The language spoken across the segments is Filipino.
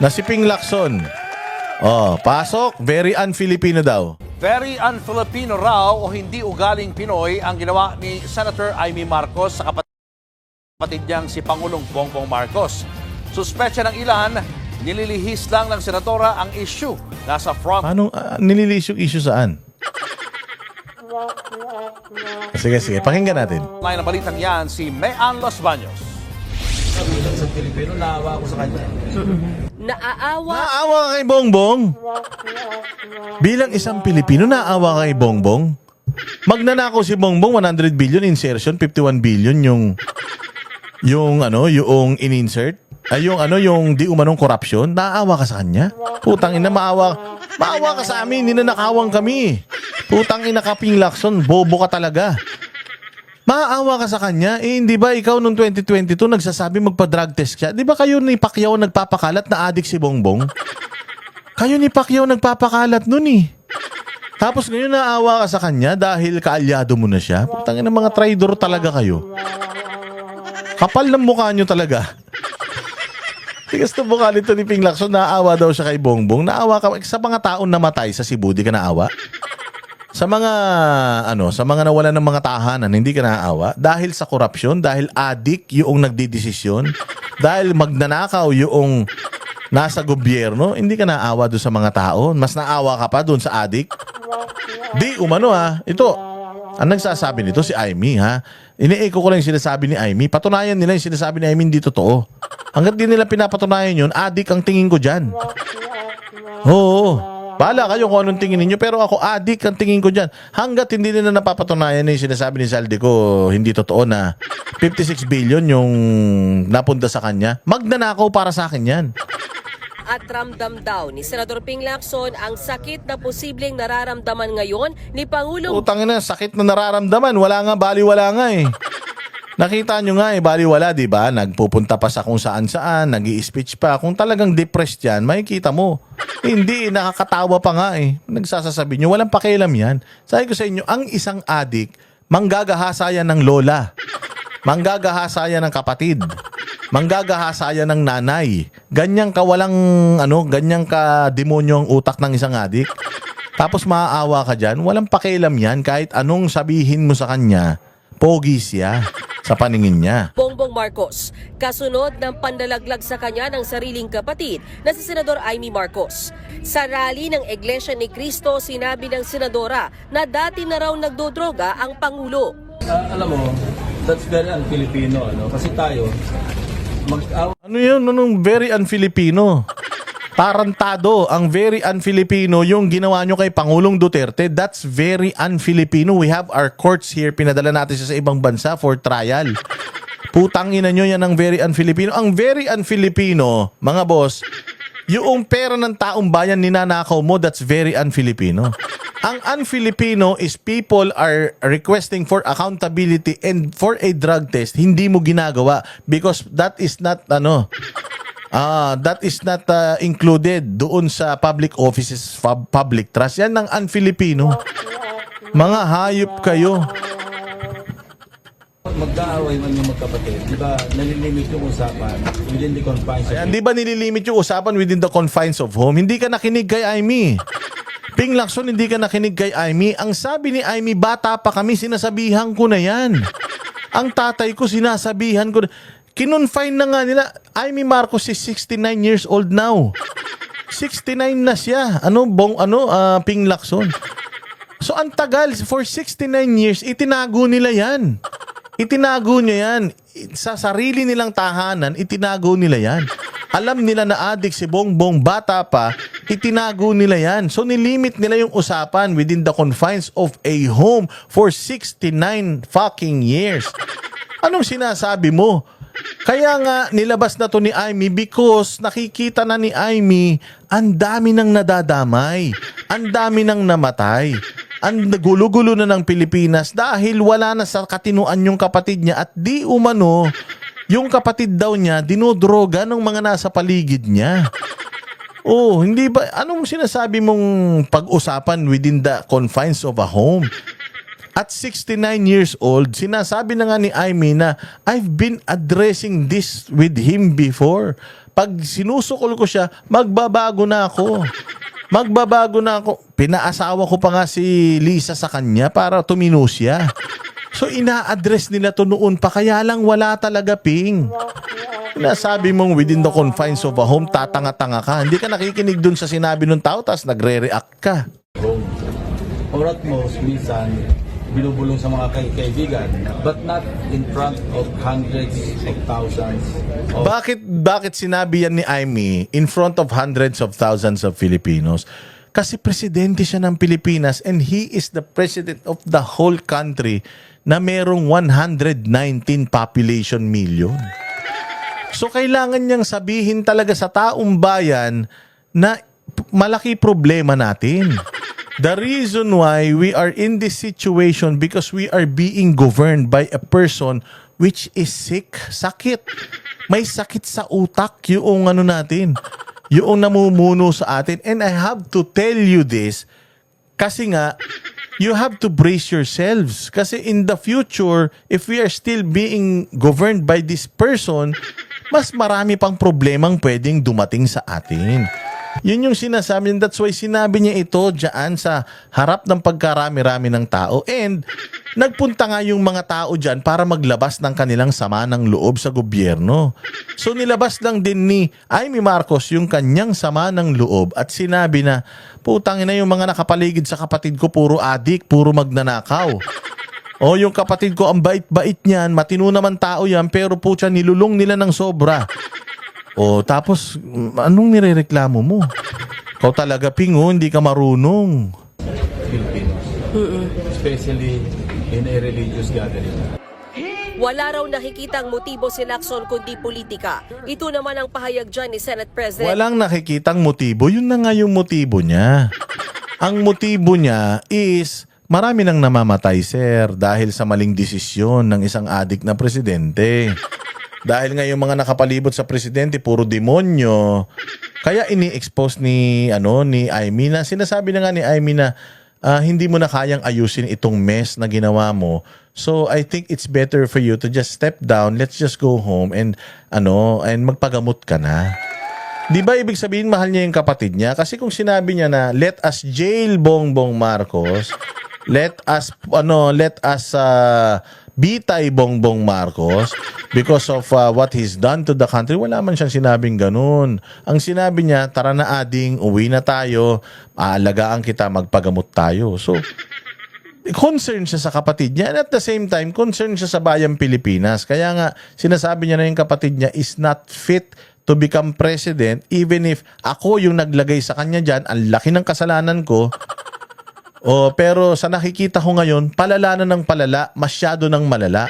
na si Ping Lacson. Oh, pasok. Very un-Filipino daw. Very un-Filipino raw o hindi ugaling Pinoy ang ginawa ni Senator Amy Marcos sa kapatid niyang si Pangulong Bongbong Marcos. Suspetsya ng ilan, nililihis lang ng senadora ang issue. Nasa front Paano nililis yung issue saan? Sige. Pakinggan natin. line ng balitang yan si Mayan Los Baños. Sa Pilipino, naawa ako sa kanya. Naaawa Naawa ka kay Bongbong? Bilang isang Pilipino, naawa ka kay Bongbong? Magnanakaw si Bongbong, 100 billion insertion, 51 billion yung in-insert. Ay, yung di umanong korupsyon, naawa ka sa kanya? Putang ina, maawa ka sa amin, ninanakawang kami. Putang ina ka, Ping Lacson, bobo ka talaga. Maawa ka sa kanya, hindi ba ikaw noong 2022 nagsasabi magpa-drug test siya? Di ba kayo ni Pacquiao nagpapakalat na adik si Bongbong? Kayo ni Pacquiao nagpapakalat nun eh. Tapos ngayon naawa ka sa kanya dahil kaalyado mo na siya? Putang ina, mga traidor talaga kayo. Kapal ng mukha nyo talaga. Tigas na mukha nito ni Ping Lacson, naawa daw siya kay Bongbong. Naawa ka sa mga taong namatay sa Cebu, di ka naawa? Sa mga nawalan ng mga tahanan, hindi ka naawa? Dahil sa korupsyon, dahil adik yung nagdidesisyon, dahil magnanakaw yung nasa gobyerno, hindi ka naawa doon sa mga tao? Mas naawa ka pa doon sa adik? Di umano ito. Ang nagsasabi nito si Amy Ini-echo ko lang yung sinasabi ni Amy. Patunayan nila yung sinasabi ni Amy hindi totoo. Hanggat di nila pinapatunayan yun, adik ang tingin ko dyan. Oo. Bahala kayo kung anong tingin ninyo, pero ako adik ang tingin ko dyan. Hanggat hindi nila napapatunayan na yung sinasabi ni Saldico hindi totoo na 56 billion yung napunta sa kanya, magnanakaw para sa akin yan. at ramdam daw ni Senador Ping Lacson ang sakit na posibleng nararamdaman ngayon ni Pangulong Utang na, sakit na nararamdaman. Wala nga, baliwala nga eh. Nakita nyo nga baliwala, di ba? Nagpupunta pa sa kung saan-saan, nag-i-speech pa. Kung talagang depressed yan, makikita mo. Hindi, nakakatawa pa nga eh. Nagsasasabi nyo, walang pakialam yan. Sabi ko sa inyo, ang isang adik, manggagahasa yan ng lola. Manggagahasa yan ng kapatid. Manggagahasa yan ng nanay. Ganyang ka walang, ganyang ka demonyo ang utak ng isang adik. Tapos maaawa ka dyan, walang pakialam yan kahit anong sabihin mo sa kanya, pogi siya sa paningin niya. Bongbong Marcos, kasunod ng pandalaglag sa kanya ng sariling kapatid na si Senador Amy Marcos. Sa rally ng Iglesia ni Cristo, sinabi ng senadora na dati na raw nagdodroga ang Pangulo. Alam mo, that's very un-Filipino, kasi tayo, Ano yun? Anong very un-Filipino? Tarantado. Ang very un-Filipino yung ginawa nyo kay Pangulong Duterte. That's very un-Filipino. We have our courts here. Pinadala natin siya sa ibang bansa for trial. Putang ina nyo yan ang very un-Filipino. Ang very un-Filipino, mga boss, yung pera ng taong bayan ninanakaw mo, that's very un-Filipino. Ang un-Filipino is people are requesting for accountability and for a drug test, hindi mo ginagawa because that is not included doon sa public offices, public trust. Yan ng un-Filipino. Mga hayop kayo. mag-aaway man yung magkapatid, di ba, nalilimit yung usapan within the confines of Ayan, di ba nililimit yung usapan within the confines of home? Hindi ka nakinig kay Amy. Ping Lacson, hindi ka nakinig kay Amy. Ang sabi ni Amy, bata pa kami, sinasabihan ko na yan. Ang tatay ko, sinasabihan ko na. Kinonfine na nga nila. Amy Marcos is 69 years old now. 69 na siya. Ping Lacson. So ang tagal, for 69 years, itinago nila yan. Itinago niya yan. Sa sarili nilang tahanan, itinago nila yan. Alam nila na adik si Bongbong, bata pa, itinago nila yan. So nilimit nila yung usapan within the confines of a home for 69 fucking years. Anong sinasabi mo? Kaya nga nilabas na to ni Amy because nakikita na ni Amy ang dami nang nadadamay, ang dami nang namatay, ang gulo-gulo na ng Pilipinas dahil wala na sa katinuan yung kapatid niya at di umano yung kapatid daw niya dinodroga ng mga nasa paligid niya. Oh, hindi ba? Anong sinasabi mong pag-usapan within the confines of a home? At 69 years old, sinasabi na nga ni Amy na I've been addressing this with him before. pag sinusukol ko siya, magbabago na ako. Magbabago na ako. Pinaasawa ko pa nga si Lisa sa kanya para tumino siya. So ina-address nila to noon pa, kaya lang wala talaga, Ping. Nasabi mong within the confines of a home, tatanga-tanga ka. Hindi ka nakikinig dun sa sinabi ng tao, tapos nagre-react ka. Home. Or at most, minsan, binubulong sa mga kaibigan, but not in front of hundreds of thousands of... Bakit sinabi yan ni Amy in front of hundreds of thousands of Filipinos? Kasi presidente siya ng Pilipinas and he is the president of the whole country na merong 119 population million. So kailangan niyang sabihin talaga sa taong bayan na malaki problema natin. The reason why we are in this situation because we are being governed by a person which is sick, sakit. May sakit sa utak yung ano natin, yung namumuno sa atin. And I have to tell you this kasi nga, you have to brace yourselves. Kasi in the future, if we are still being governed by this person, mas marami pang problemang pwedeng dumating sa atin. Yun yung sinasabi niya. That's why sinabi niya ito dyan sa harap ng pagkarami-rami ng tao. And nagpunta nga yung mga tao dyan para maglabas ng kanilang sama ng loob sa gobyerno. So nilabas lang din ni Amy Marcos yung kanyang sama ng loob at sinabi na, putang ina, yung mga nakapaligid sa kapatid ko puro adik, puro magnanakaw. O yung kapatid ko ang bait-bait niyan, matino naman tao yan, pero putya nilulong nila ng sobra. O tapos, anong nirereklamo mo? Ikaw talaga, Pingo, hindi ka marunong. Filipinos. Especially in a religious gathering. Wala raw nakikitang motibo si Lacson kundi politika. Ito naman ang pahayag dyan ni Senate President. Walang nakikitang motibo. Yun na nga yung motibo niya. Ang motibo niya is marami nang namamatay, sir, dahil sa maling desisyon ng isang adik na presidente. Dahil nga yung mga nakapalibot sa presidente, puro demonyo. Kaya ini-expose ni Amy na, sinasabi na nga ni Amy na hindi mo na kayang ayusin itong mess na ginawa mo. So I think it's better for you to just step down, let's just go home and magpagamot ka na. Di ba ibig sabihin mahal niya yung kapatid niya? Kasi kung sinabi niya na let us jail Bongbong Marcos, let us bitay Bongbong Marcos because of what he's done to the country, wala man siyang sinabing ganun. Ang sinabi niya, tara na ading, uwi na tayo, aalagaan kita, magpagamot tayo. So, concerned siya sa kapatid niya and at the same time, concerned siya sa bayang Pilipinas. Kaya nga, sinasabi niya na yung kapatid niya is not fit to become president even if ako yung naglagay sa kanya dyan, ang laki ng kasalanan ko. Pero sa nakikita ko ngayon, palala na ng palala, masyado ng malala.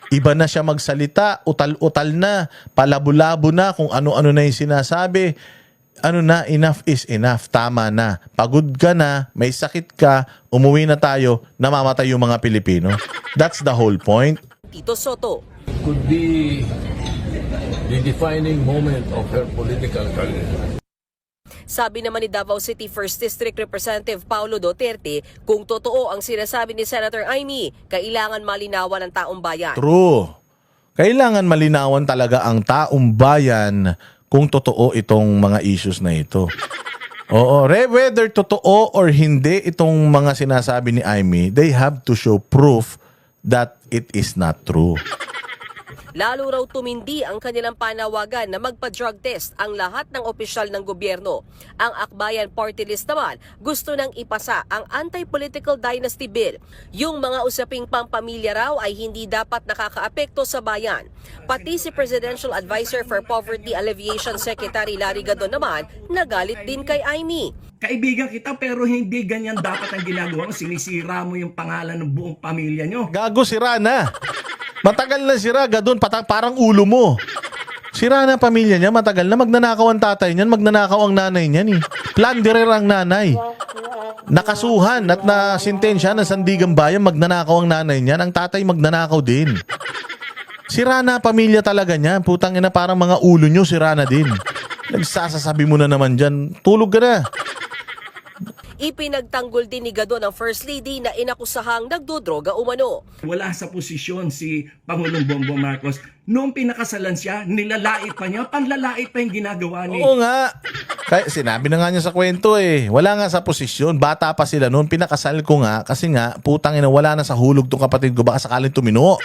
Iba na siya magsalita, utal-utal na, palabo-labo na kung ano-ano na yung sinasabi. Enough is enough, tama na. Pagod ka na, may sakit ka, umuwi na tayo, namamatay yung mga Pilipino. That's the whole point. Tito Soto. Could be the defining moment of her political career. Sabi naman ni Davao City 1st District Representative Paulo Duterte, kung totoo ang sinasabi ni Senator Amy, kailangan malinawan ng taong bayan. True. Kailangan malinawan talaga ang taong bayan kung totoo itong mga issues na ito. Oo, whether totoo or hindi itong mga sinasabi ni Amy, they have to show proof that it is not true. Lalo raw tumindi ang kanilang panawagan na magpa-drug test ang lahat ng opisyal ng gobyerno. Ang Akbayan Party List naman gusto nang ipasa ang Anti-Political Dynasty Bill. Yung mga usaping pampamilya raw ay hindi dapat nakakaapekto sa bayan. Pati si Presidential Advisor for Poverty Alleviation Secretary Larry Gadon naman nagalit din kay Amy. Kaibigan kita pero hindi ganyan dapat ang ginagawa mo. Sinisira mo yung pangalan ng buong pamilya nyo. Gago, sira na. Matagal na sira, Gadon, parang ulo mo. Sira na pamilya niya, matagal na. Magnanakaw ang tatay niyan, magnanakaw ang nanay niyan eh. Plunderer ang nanay. Nakasuhan at nasintensya ng Sandigan Bayan, magnanakaw ang nanay niyan. Ang tatay magnanakaw din. Sira na pamilya talaga niya. Putang ina, parang mga ulo nyo, sira na din. Nagsasasabi mo na naman dyan, tulog ka na. Ipinagtanggol din ni Gadon ang First Lady na inakusahang nagdodroga umano. Wala sa posisyon si Pangulong Bongbong Marcos. Noong pinakasalan siya, nilalait pa niya, panlalait pa yung ginagawa ni... Oo nga. Kaya sinabi na nga niya sa kwento eh. Wala nga sa posisyon. Bata pa sila noon. Pinakasal ko nga kasi nga putang ina wala na sa hulog tong kapatid ko. Baka sakaling tumino.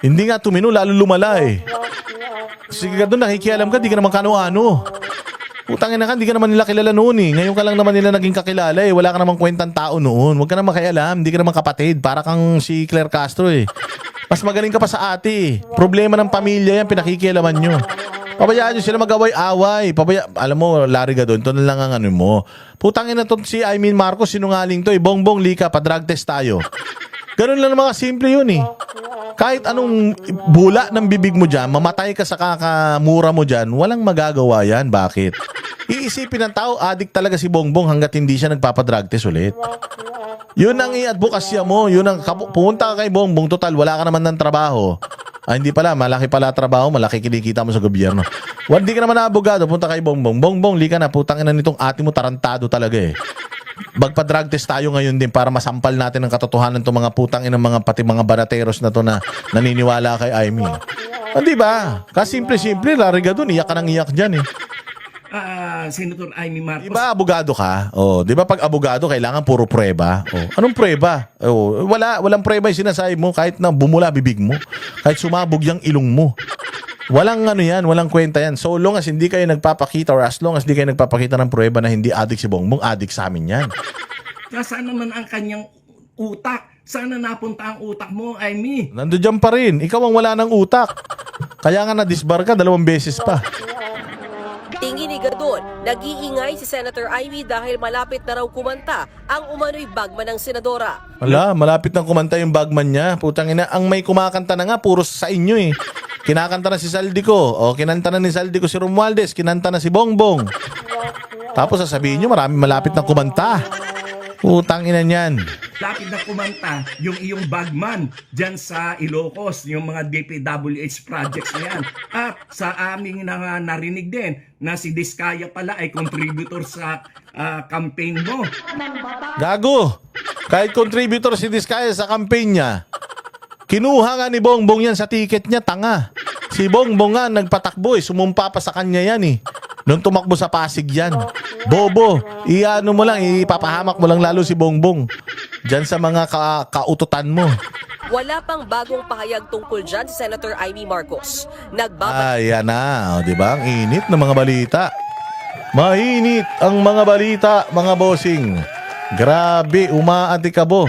Hindi nga tumino, lalo lumala eh. Sige ka doon, nakikialam ka, di ka naman kano-ano. Putang ina ka, di ka naman nila kilala noon eh. Ngayon ka lang naman nila naging kakilala eh. Wala ka namang kwentang tao noon. Huwag ka naman makialam, di ka naman kapatid. Para kang si Claire Castro eh. Mas magaling ka pa sa ate eh. Problema ng pamilya yan, pinakikialaman nyo. Pabayaan nyo sila mag-away-away. Alam mo, Larry ka doon, ito na lang ang ano mo. Putang ina to si Marcos, sinungaling to eh. Bongbong, lika, pa-drug test tayo. Ganun lang mga simple yun eh. Kahit anong bula ng bibig mo dyan, mamatay ka sa kakamura mo dyan, walang magagawa yan. Bakit? Iisipin ng tao, adik talaga si Bongbong hanggat hindi siya nagpapadrug test ulit. Yun ang i-advokasya mo. Yun ang pumunta ka kay Bongbong, total, wala ka naman ng trabaho. Hindi pala, malaki pala trabaho, malaki kinikita mo sa gobyerno. Hindi ka naman na abogado, punta kay Bongbong. Bongbong, lika na, putang ina nitong ate mo tarantado talaga eh. Magpa-drug test tayo ngayon din para masampal natin ang katotohanan itong mga putang inang mga pati mga banateros na to na naniniwala kay Amy. Di ba? Kasimple-simple, lariga dun, iyak ka nang iyak dyan eh. Senator Amy Marcos. Di ba abogado ka? Di ba pag abogado kailangan puro prueba? Anong prueba? Walang prueba yung sinasabi mo kahit na bumula bibig mo. Kahit sumabog yung ilong mo. Walang ano yan, walang kwenta yan. So long as hindi kayo nagpapakita or as long as hindi kayo nagpapakita ng prueba na hindi adik si Bongbong, adik sa amin yan. Nasaan naman ang kanyang utak? Sana napunta ang utak mo, Amy? Nando dyan pa rin. Ikaw ang wala ng utak. Kaya nga na-disbar ka 2 beses pa. Tingin ni Gadon, nag-iingay si Senator Amy dahil malapit na raw kumanta ang umano'y bagman ng senadora. Wala, malapit nang kumanta yung bagman niya. Putang ina, ang may kumakanta na nga, puro sa inyo eh. Kinakanta na si Saldico. Kinanta na ni Saldico si Romualdez. Kinanta na si Bongbong. Tapos sasabihin nyo, marami malapit na kumanta. Putang ina niyan. Lapit na kumanta yung iyong bagman dyan sa Ilocos, yung mga DPWH projects na yan. At sa aming narinig din na si Diskaya pala ay contributor sa campaign mo. Gago. Kahit contributor si Diskaya sa campaign niya, kinuha nga ni Bongbong yan sa ticket niya, tanga. Si Bongbong nga nagpatakbo eh, sumumpa pa sa kanya yan eh. Nung tumakbo sa Pasig yan. Bobo, iano mo lang, ipapahamak mo lang lalo si Bongbong. Diyan sa mga kaututan mo. Wala pang bagong pahayag tungkol dyan si Senator Amy Marcos. Yan na, di ba? Ang init ng mga balita. Mainit ang mga balita, mga bossing. Grabe, umaatikabo.